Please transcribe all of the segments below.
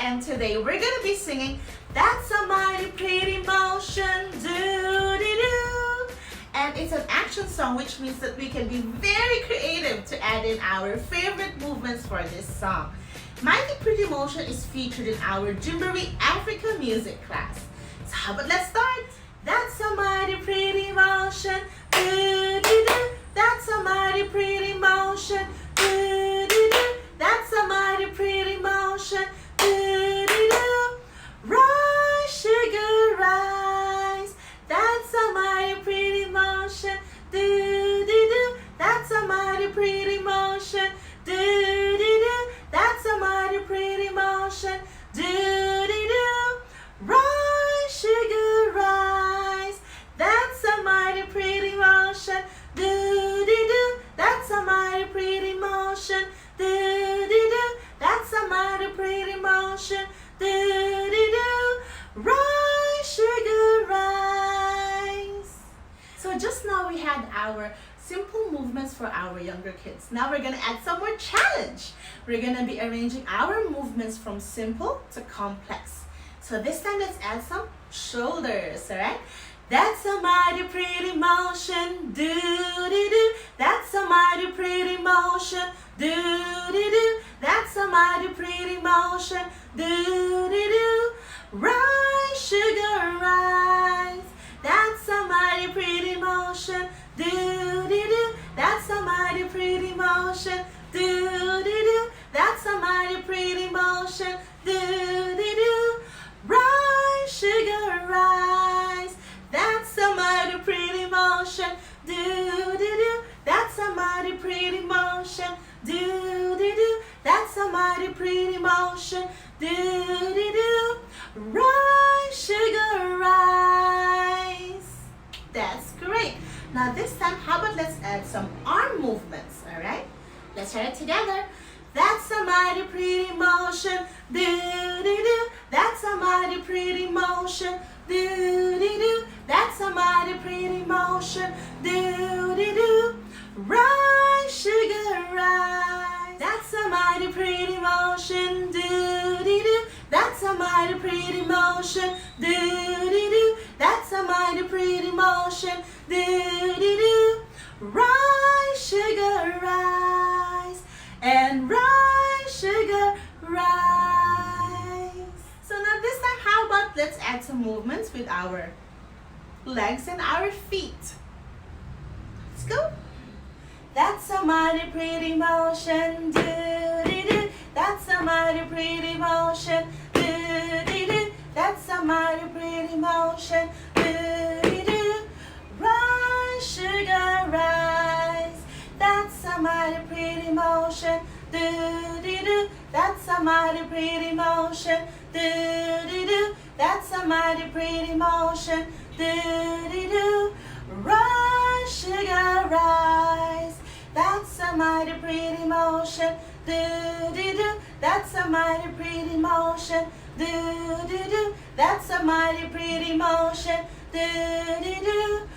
and today we're gonna be singing That's a Mighty Pretty Motion, doo-dee-doo. And it's an action song, which means that we can be very creative to add in our favorite movements for this song. Mighty Pretty Motion is featured in our Gymboree Africa music class. So how about let's start? That's a mighty pretty motion, doo-dee-doo. That's a mighty pretty motion, doo-dee-doo. That's a mighty pretty motion, doo-dee-doo. Rise, sugar, rise. That's a mighty pretty motion, doo-dee-doo. That's a mighty pretty motion, doo-dee-doo. That's a mighty pretty motion, doo-dee-doo. Rise, sugar, rise. That's a mighty pretty motion, doo-dee-doo. That's a mighty pretty motion, doo-dee-doo. That's a mighty pretty motion, doo-dee-doo. Rise, sugar, rise. So just now we had our simple movements for our younger kids. Now we're gonna add some more challenge. We're gonna be arranging our movements from simple to complex. So this time let's add some shoulders, alright? That's a mighty pretty motion, doo-dee-doo. That's a mighty pretty motion, doo-dee-doo. That's a mighty pretty motion, doo-dee-doo. Rise, sugar, rise. That's a mighty pretty motion, doo-dee-doo. That's a mighty pretty motion, doo-dee-doo. That's a mighty pretty motion, doo-dee-doo. Rise, sugar, rise. That's a mighty pretty motion, doo-dee-doo. That's a mighty pretty motion, doo-dee-doo. That's a mighty pretty motion, doo-dee-doo. Rise, sugar, rise. That's great. Now this time, how about let's add some arm movements, alright? Let's try it together. That's a mighty pretty motion, doo-dee-doo. That's a mighty pretty motion, doo-dee-doo. That's a mighty pretty motion, doo-dee-doo. Rise, sugar, rise. That's a mighty pretty motion, doo-dee-doo. That's a mighty pretty motion, doo-dee-doo. That's a mighty pretty motion, doo-dee-doo. Rise, sugar, rise. And rise, sugar, rise. So now this time, how about let's add some movements with our legs and our feet. Let's go. That's a mighty pretty motion, doo-dee-doo. That's a mighty pretty motion, doo-dee-doo. That's a mighty pretty motion, doo-dee-doo. Rise, sugar, rise. That's a mighty pretty motion, doo-dee-doo. That's a mighty pretty motion, doo-dee-doo. That's a mighty pretty motion, doo-dee-doo. Rise, sugar, rise. That's a mighty pretty motion, doo-dee-doo. That's a mighty pretty motion, doo-dee-doo. That's a mighty pretty motion, doo-dee-doo.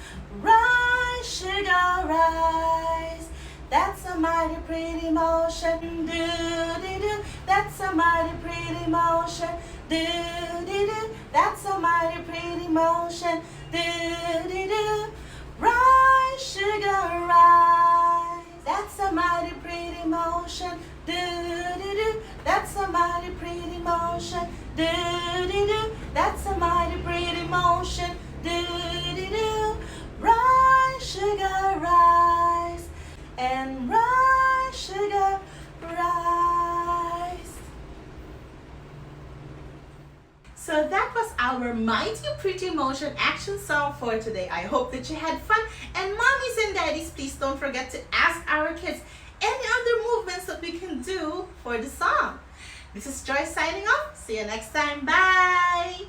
Rise, sugar, rise. That's a mighty pretty motion, doo-dee-doo. That's a mighty pretty motion, doo-dee-doo. That's a mighty pretty motion, doo-dee-doo. Rise, sugar, rise. That's a mighty pretty motion, doo-dee-doo. That's a mighty pretty motion, doo-dee-doo. That's a mighty pretty motion, doo-dee-doo. Rise, sugar, rise. And rise, sugar, rise. So that was our Mighty Pretty Motion action song for today. I hope that you had fun. And mommies and daddies, please don't forget to ask our kids any other movements that we can do for the song. This is Joyce signing off. See you next time. Bye!